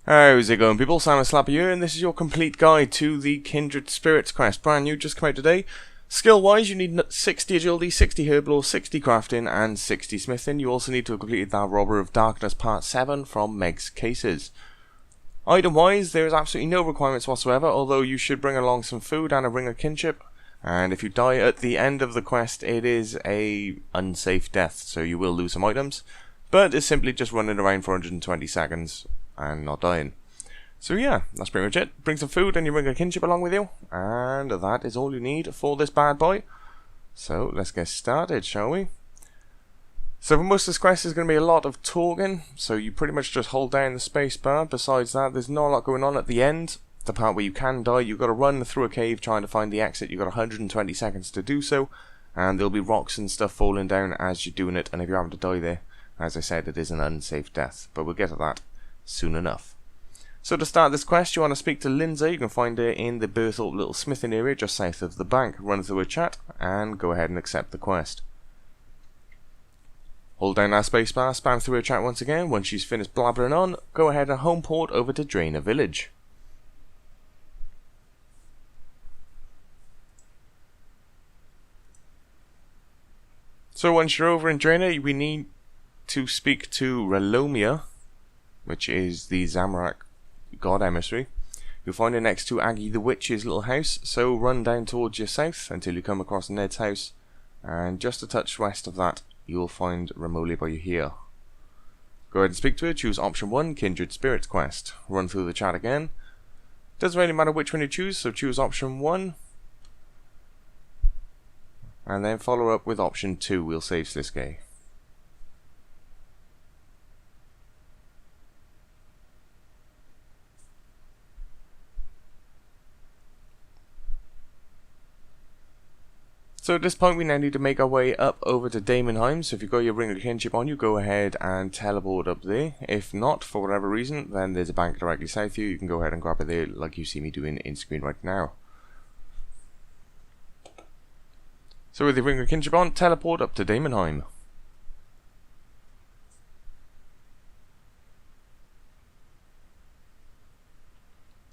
How's it going, people? Simon Slappy here, and this is your complete guide to the Kindred Spirits Quest. Brand new, just come out today. Skill-wise, you need 60 agility, 60 herblore, 60 crafting, and 60 smithing. You also need to have completed that Robber of Darkness Part 7 from Meg's Cases. Item-wise, there is absolutely no requirements whatsoever, although you should bring along some food and a ring of kinship. And if you die at the end of the quest, it is a unsafe death, so you will lose some items. But it's simply just running around for 120 seconds and not dying. So yeah, that's pretty much it. Bring some food and you bring a kinship along with you, and that is all you need for this bad boy. So let's get started, shall we? So for most of this quest there's going to be a lot of talking, so you pretty much just hold down the space bar. Besides that, there's not a lot going on at the end. The part where you can die, you've got to run through a cave trying to find the exit. You've got 120 seconds to do so, and there'll be rocks and stuff falling down as you're doing it, and if you happen to die there, as I said, it is an unsafe death, but we'll get to that soon enough. So to start this quest, you want to speak to Lindsay. You can find her in the Berthel little smithing area just south of the bank. Run through a chat and go ahead and accept the quest. Hold down that spacebar, spam through her chat once again. Once she's finished blabbering on, go ahead and home port over to Drainer Village. So once you're over in Drainer, we need to speak to Romia, which is the Zamorak god emissary. You'll find her next to Aggie the Witch's little house, so run down towards your south until you come across Ned's house, and just a touch west of that you'll find Romia by here. Go ahead and speak to her, choose option 1, Kindred Spirits Quest. Run through the chat again. Doesn't really matter which one you choose, so choose option 1. And then follow up with option 2, we'll save Sliske. So at this point we now need to make our way up over to Daemonheim. So if you've got your ring of kinship on you, go ahead and teleport up there. If not, for whatever reason, then there's a bank directly south of you. You can go ahead and grab it there like you see me doing in screen right now. So with your ring of kinship on, teleport up to Daemonheim.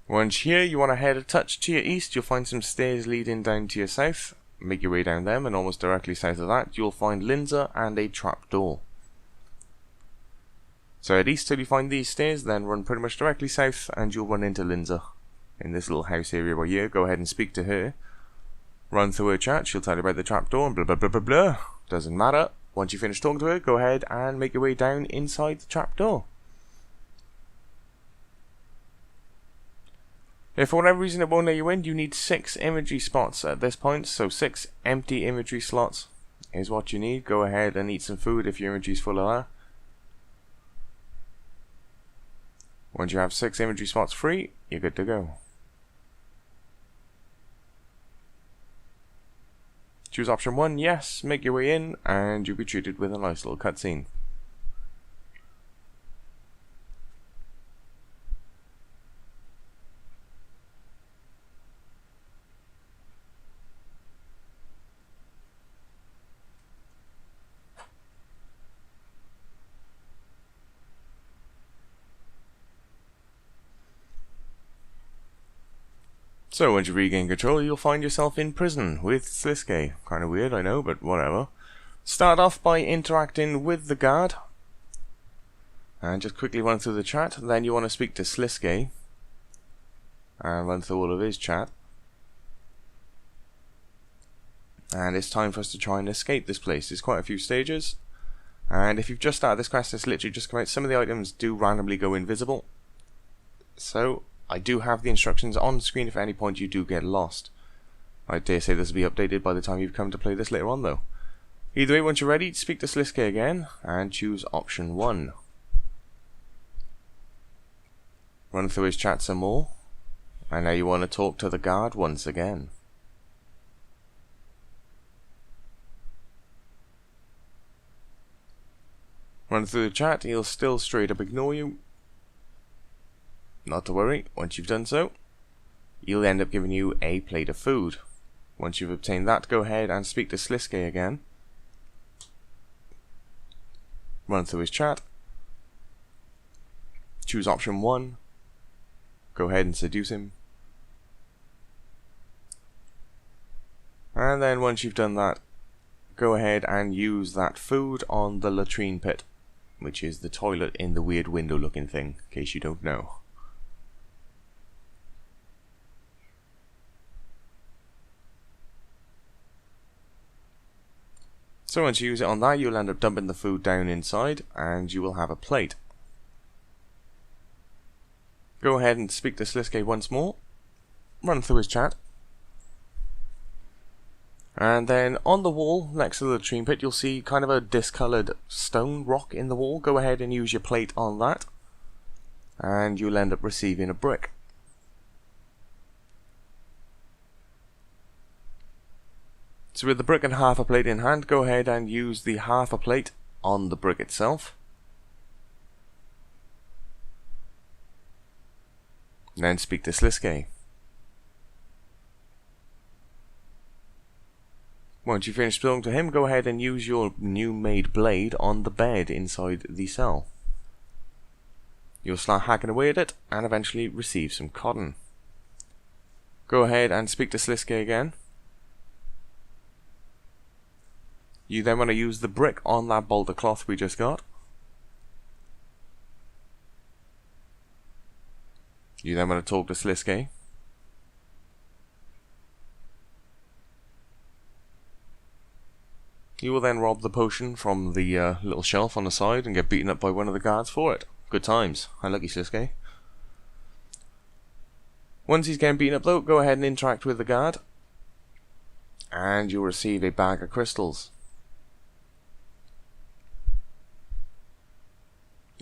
Once here, you want to head a touch to your east. You'll find some stairs leading down to your south. Make your way down them, and almost directly south of that you'll find Lindsay and a trapdoor. So head east till you find these stairs, then run pretty much directly south and you'll run into Lindsay in this little house area right here. Go ahead and speak to her. Run through her chat, she'll tell you about the trapdoor and blah blah blah blah blah. Doesn't matter. Once you finish talking to her, go ahead and make your way down inside the trapdoor. If for whatever reason it won't let you in, you need 6 imagery spots at this point, so 6 empty imagery slots is what you need. Go ahead and eat some food if your imagery is full of that. Once you have 6 imagery spots free, you're good to go. Choose option 1, yes, make your way in, and you'll be treated with a nice little cutscene. So once you regain control, you'll find yourself in prison with Sliske. Kind of weird, I know, but whatever. Start off by interacting with the guard. And just quickly run through the chat. Then you want to speak to Sliske. And run through all of his chat. And it's time for us to try and escape this place. There's quite a few stages. And if you've just started this quest, it's literally just come out. Some of the items do randomly go invisible. So I do have the instructions on screen if at any point you do get lost. I dare say this will be updated by the time you've come to play this later on though. Either way, once you're ready, speak to Sliske again and choose option 1. Run through his chat some more, and now you want to talk to the guard once again. Run through the chat, he'll still straight up ignore you. Not to worry, once you've done so, he'll end up giving you a plate of food. Once you've obtained that, go ahead and speak to Sliske again. Run through his chat. Choose option 1, go ahead and seduce him. And then once you've done that, go ahead and use that food on the latrine pit, which is the toilet in the weird window looking thing, in case you don't know. So once you use it on that, you'll end up dumping the food down inside, and you will have a plate. Go ahead and speak to Sliske once more, run through his chat, and then on the wall next to the latrine pit you'll see kind of a discoloured stone rock in the wall. Go ahead and use your plate on that, and you'll end up receiving a brick. So with the brick and half a plate in hand, go ahead and use the half a plate on the brick itself. Then speak to Sliske. Once you finish talking to him, go ahead and use your new made blade on the bed inside the cell. You'll start hacking away at it and eventually receive some cotton. Go ahead and speak to Sliske again. You then want to use the brick on that bolt of cloth we just got. You then want to talk to Sliske. You will then rob the potion from the little shelf on the side and get beaten up by one of the guards for it. Good times. Unlucky Sliske. Once he's getting beaten up though, go ahead and interact with the guard, and you'll receive a bag of crystals.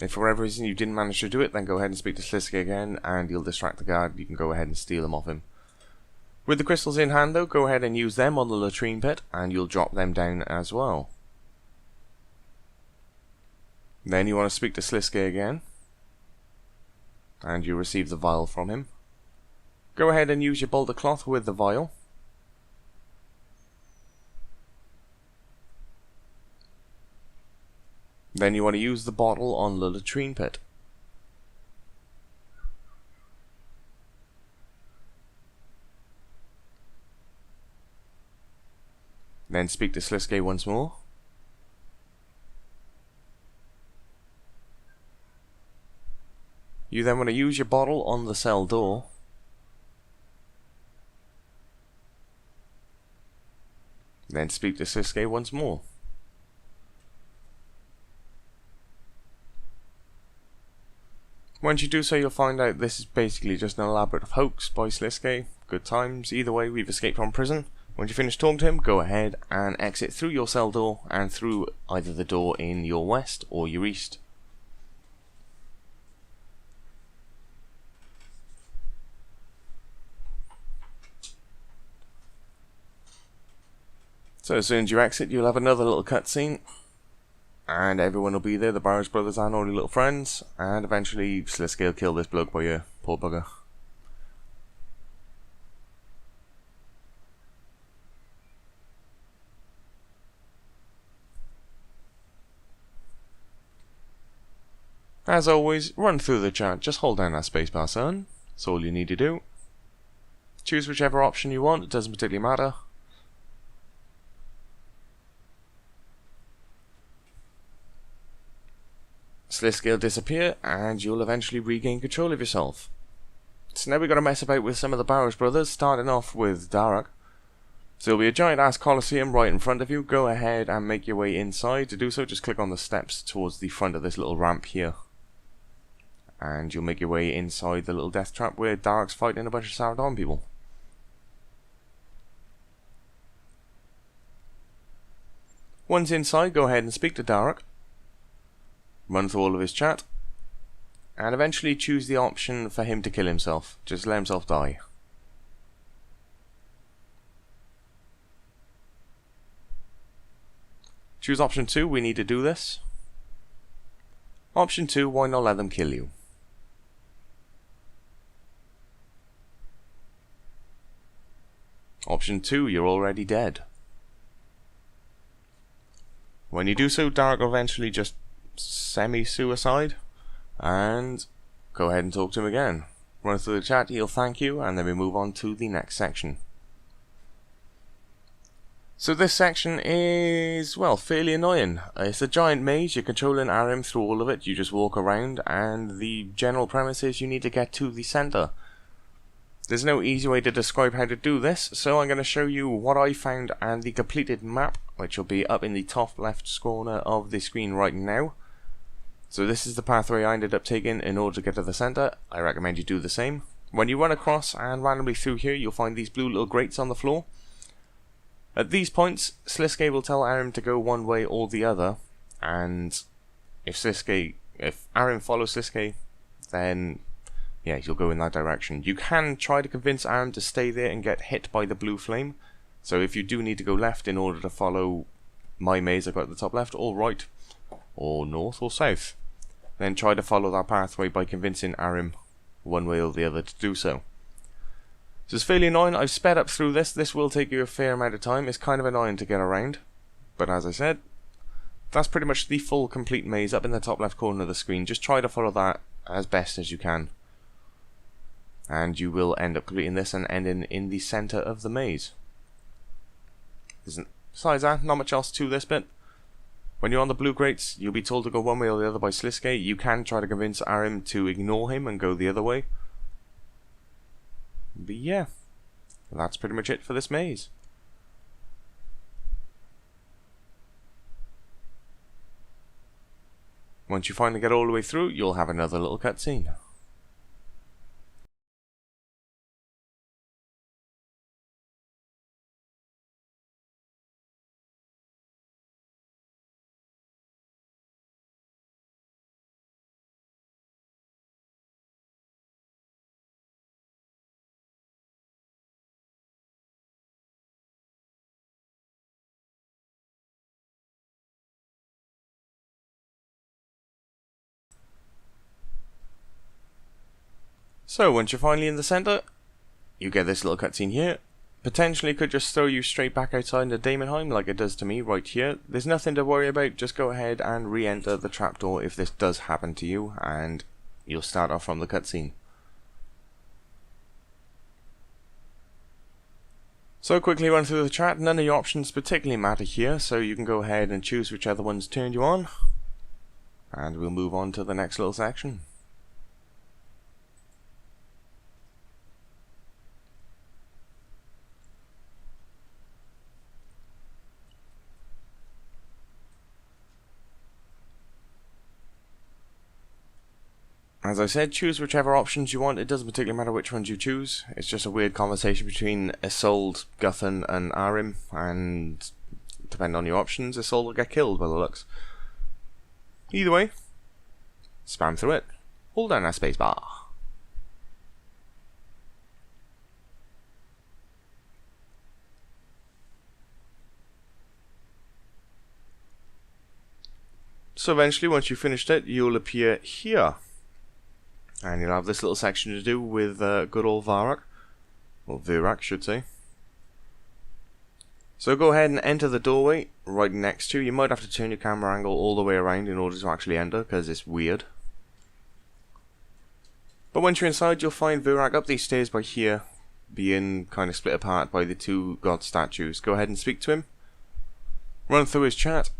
If for whatever reason you didn't manage to do it, then go ahead and speak to Sliske again and you'll distract the guard. You can go ahead and steal them off him. With the crystals in hand though, go ahead and use them on the latrine pit and you'll drop them down as well. Then you want to speak to Sliske again and you receive the vial from him. Go ahead and use your bolt of cloth with the vial. Then you want to use the bottle on the latrine pit. Then speak to Sliske once more. You then want to use your bottle on the cell door. Then speak to Sliske once more. Once you do so, you'll find out this is basically just an elaborate hoax by Sliske. Good times. Either way, we've escaped from prison. Once you finish talking to him, go ahead and exit through your cell door and through either the door in your west or your east. So as soon as you exit, you'll have another little cutscene. And everyone will be there, the Barrows brothers and all your little friends. And eventually Sliske will kill this bloke by you, poor bugger. As always, run through the chat, just hold down that spacebar, son. That's all you need to do. Choose whichever option you want, it doesn't particularly matter. Sliske will disappear, and you'll eventually regain control of yourself. So now we've got to mess about with some of the Barrows brothers, starting off with Verac. So there'll be a giant ass coliseum right in front of you. Go ahead and make your way inside. To do so, just click on the steps towards the front of this little ramp here. And you'll make your way inside the little death trap where Verac's fighting a bunch of Saradon people. Once inside, go ahead and speak to Verac. Run through all of his chat, and eventually choose the option for him to kill himself. Just let himself die. Choose option 2, we need to do this. Option 2, why not let them kill you? Option 2, you're already dead. When you do so, Verac will eventually just semi-suicide, and go ahead and talk to him again. run through the chat, he'll thank you, and then we move on to the next section. So this section is, well, fairly annoying. It's a giant maze, you're controlling Ahrim through all of it, you just walk around, and the general premise is you need to get to the centre. There's no easy way to describe how to do this, so I'm going to show you what I found and the completed map, which will be up in the top left corner of the screen right now. So this is the pathway I ended up taking in order to get to the centre. I recommend you do the same. When you run across and randomly through here, you'll find these blue little grates on the floor. At these points, Sliske will tell Ahrim to go one way or the other, and if Ahrim follows Sliske, then yeah, you'll go in that direction. You can try to convince Ahrim to stay there and get hit by the blue flame, so if you do need to go left in order to follow my maze I've got at the top left, or right, or north or south, then try to follow that pathway by convincing Ahrim one way or the other to do so. So it's fairly annoying. I've sped up through this. This will take you a fair amount of time. It's kind of annoying to get around. But as I said, that's pretty much the full complete maze up in the top left corner of the screen. Just try to follow that as best as you can. And you will end up completing this and ending in the centre of the maze. Besides that, not much else to this bit. When you're on the blue grates, you'll be told to go one way or the other by Sliske. You can try to convince Ahrim to ignore him and go the other way. But yeah, that's pretty much it for this maze. Once you finally get all the way through, you'll have another little cutscene. So, once you're finally in the centre, you get this little cutscene here. Potentially could just throw you straight back outside into Daemonheim like it does to me right here. There's nothing to worry about, just go ahead and re-enter the trapdoor if this does happen to you, and you'll start off from the cutscene. So quickly run through the chat, none of your options particularly matter here, so you can go ahead and choose whichever ones turned you on. And we'll move on to the next little section. As I said, choose whichever options you want. It doesn't particularly matter which ones you choose. It's just a weird conversation between Isolde, Guthun and Ahrim, and depending on your options, Isolde will get killed by the looks. Either way, spam through it. Hold down that space bar. So eventually, once you've finished it, you'll appear here. And you'll have this little section to do with good old Verac. Or Verac, should say. So go ahead and enter the doorway right next to you. You might have to turn your camera angle all the way around in order to actually enter, because it's weird. But once you're inside, you'll find Verac up these stairs by here, being kind of split apart by the two god statues. Go ahead and speak to him. Run through his chat.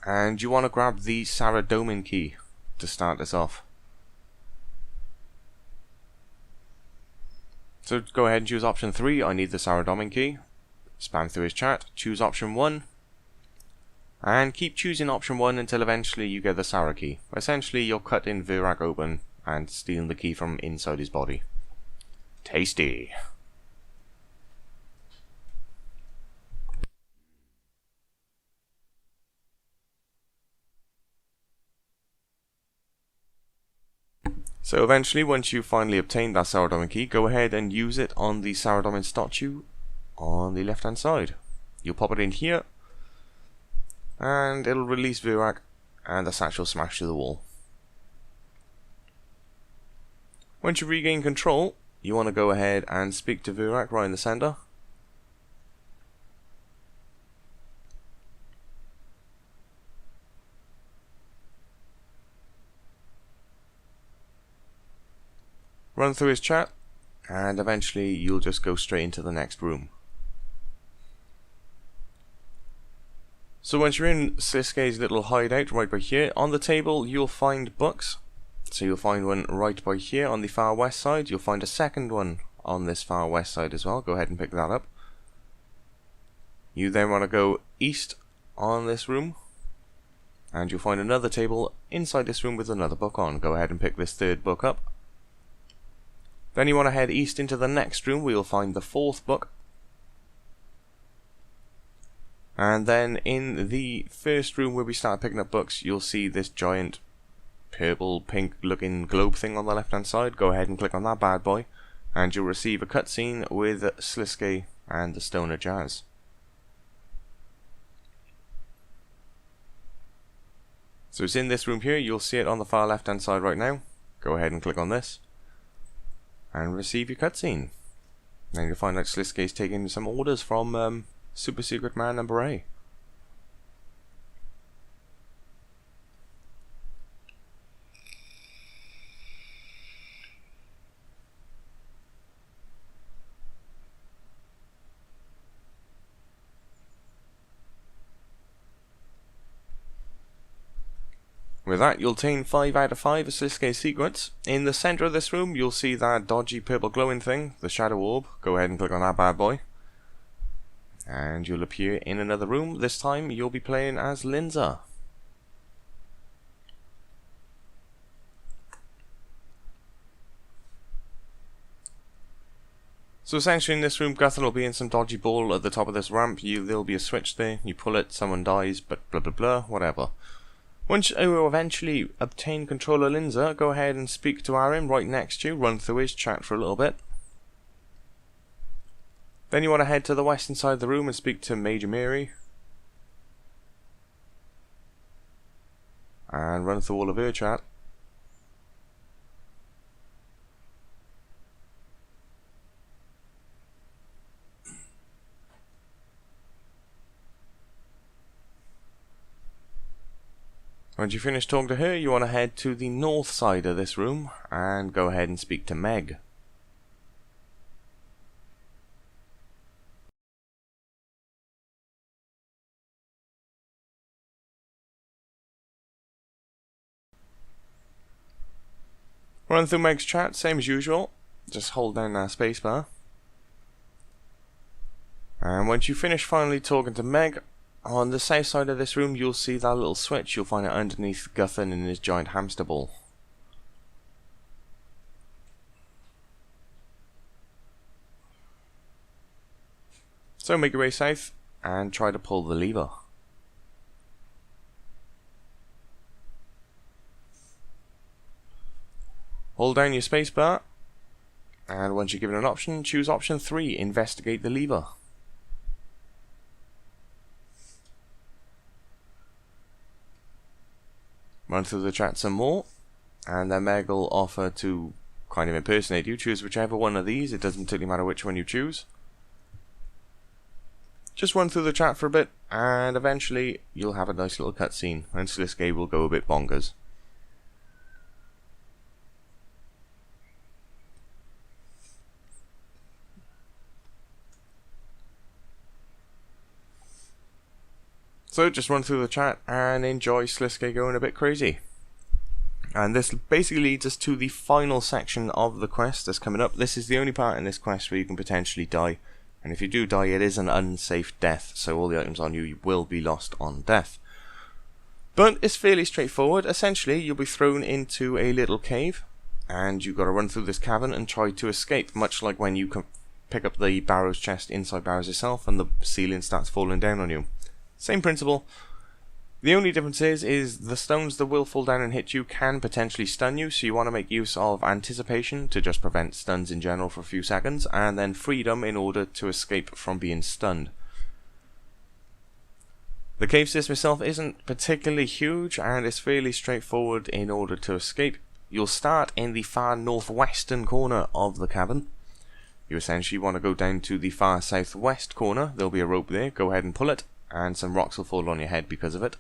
And you want to grab the Saradomin key to start this off. So go ahead and choose option 3, I need the Saradomin key. Spam through his chat, choose option 1. And keep choosing option 1 until eventually you get the Sara key. Essentially you're cutting Verac open and stealing the key from inside his body. Tasty! So eventually, once you finally obtain that Saradomin key, go ahead and use it on the Saradomin statue on the left hand side. You'll pop it in here, and it'll release Verac, and the statue will smash through the wall. Once you regain control, you want to go ahead and speak to Verac right in the centre. run through his chat, and eventually you'll just go straight into the next room. So once you're in Sliske's little hideout right by here, on the table you'll find books. So you'll find one right by here on the far west side. You'll find a second one on this far west side as well. Go ahead and pick that up. You then want to go east on this room, and you'll find another table inside this room with another book on. Go ahead and pick this third book up. Then you want to head east into the next room where you'll find the fourth book. And then in the first room where we start picking up books, you'll see this giant purple pink looking globe thing on the left hand side. Go ahead and click on that bad boy, and you'll receive a cutscene with Sliske and the Stoner Jazz. So it's in this room here. You'll see it on the far left hand side right now. Go ahead and click on this and receive your cutscene. Then you'll find out Sliske is taking some orders from Super Secret Man number A. With that, you'll obtain 5 out of 5 of Sliske's secrets. In the centre of this room, you'll see that dodgy purple glowing thing, the Shadow Orb. Go ahead and click on that bad boy, and you'll appear in another room. This time, you'll be playing as Linza. So essentially in this room, Guthon will be in some dodgy ball at the top of this ramp. There'll be a switch there. You pull it, someone dies, but blah blah blah, whatever. Once you eventually obtain control of Linza, go ahead and speak to Ahrim right next to you, run through his chat for a little bit. Then you want to head to the western side of the room and speak to Major Mary. And run through all of her chat. Once you finish talking to her, you want to head to the north side of this room and go ahead and speak to Meg. Run through Meg's chat, same as usual. Just hold down that spacebar. And once you finish finally talking to Meg, on the south side of this room you'll see that little switch. You'll find it underneath Guthon in his giant hamster ball. So make your way south and try to pull the lever. Hold down your spacebar, and once you're given an option, choose option 3, investigate the lever. Run through the chat some more, and then Meg will offer to kind of impersonate you. Choose whichever one of these, it doesn't particularly matter which one you choose. Just run through the chat for a bit, and eventually you'll have a nice little cutscene, and Sliske will go a bit bonkers. So just run through the chat and enjoy Sliske going a bit crazy. And this basically leads us to the final section of the quest that's coming up. This is the only part in this quest where you can potentially die. And if you do die, it is an unsafe death, so all the items on you will be lost on death. But it's fairly straightforward. Essentially, you'll be thrown into a little cave, and you've got to run through this cavern and try to escape, much like when you pick up the Barrows chest inside Barrows itself and the ceiling starts falling down on you. Same principle. The only difference is the stones that will fall down and hit you can potentially stun you, so you want to make use of anticipation to just prevent stuns in general for a few seconds, and then freedom in order to escape from being stunned. The cave system itself isn't particularly huge, and it's fairly straightforward in order to escape. You'll start in the far northwestern corner of the cavern. You essentially want to go down to the far southwest corner. There'll be a rope there, go ahead and pull it, and some rocks will fall on your head because of it.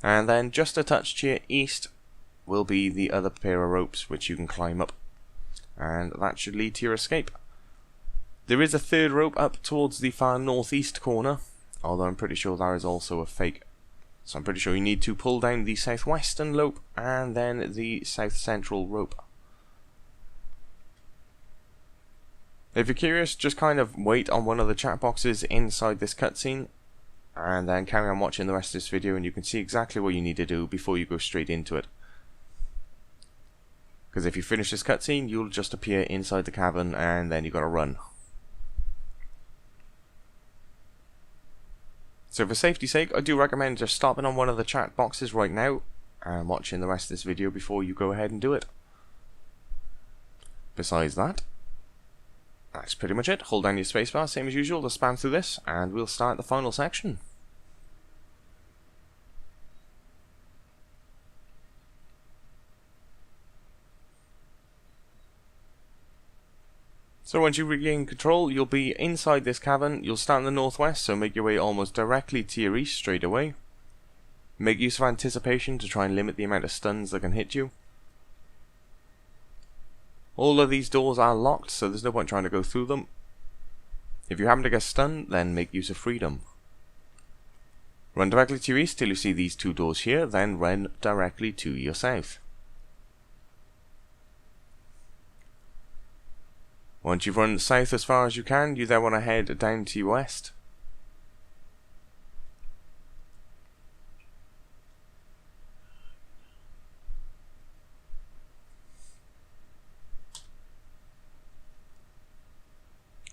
And then just a touch to your east will be the other pair of ropes which you can climb up. and that should lead to your escape. There is a third rope up towards the far northeast corner, although I'm pretty sure that is also a fake. So I'm pretty sure you need to pull down the southwestern rope and then the south central rope. If you're curious, just kind of wait on one of the chat boxes inside this cutscene, and then carry on watching the rest of this video and you can see exactly what you need to do before you go straight into it. Because if you finish this cutscene, you'll just appear inside the cavern and then you've got to run. So for safety's sake, I do recommend just stopping on one of the chat boxes right now and watching the rest of this video before you go ahead and do it. Besides that, that's pretty much it. Hold down your spacebar, same as usual, to spam through this, and we'll start the final section. So once you regain control, you'll be inside this cavern. You'll start in the northwest, so make your way almost directly to your east straight away. Make use of anticipation to try and limit the amount of stuns that can hit you. All of these doors are locked, so there's no point trying to go through them. If you happen to get stunned, then make use of freedom. Run directly to your east till you see these two doors here, then run directly to your south. Once you've run south as far as you can, you then want to head down to your west.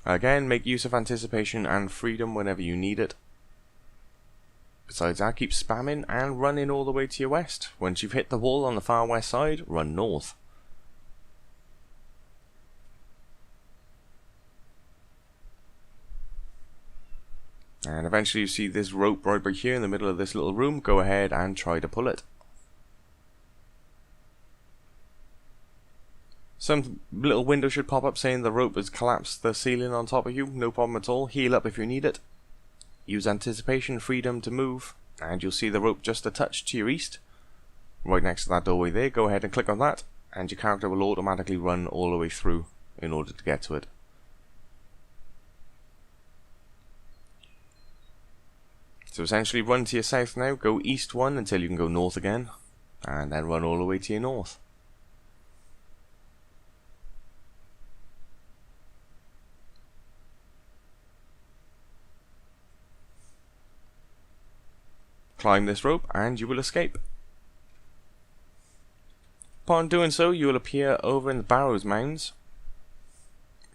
Again, make use of anticipation and freedom whenever you need it. Besides that, keep spamming and running all the way to your west. Once you've hit the wall on the far west side, run north. And eventually you see this rope right back here in the middle of this little room. Go ahead and try to pull it. Some little window should pop up saying the rope has collapsed the ceiling on top of you. No problem at all. Heal up if you need it. Use anticipation, freedom to move, and you'll see the rope just a touch to your east. Right next to that doorway there. Go ahead and click on that, and your character will automatically run all the way through in order to get to it. So essentially run to your south now, go east one until you can go north again, and then run all the way to your north. Climb this rope and you will escape. Upon doing so, you will appear over in the Barrows Mounds.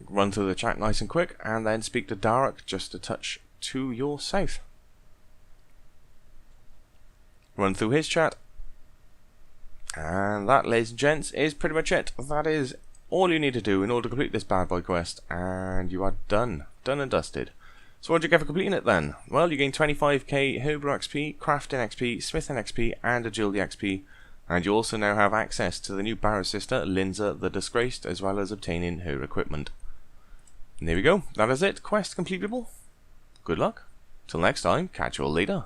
Run through the chat nice and quick, and then speak to Verac just a touch to your south. Run through his chat. And that, ladies and gents, is pretty much it. That is all you need to do in order to complete this bad boy quest, and you are done. Done and dusted. So what did you get for completing it then? Well, you gain 25k Herblore XP, Crafting XP, Smithing XP, and Agility XP. And you also now have access to the new Barrow sister, Linza the Disgraced, as well as obtaining her equipment. And there we go. That is it. Quest completable. Good luck. Till next time, catch you all later.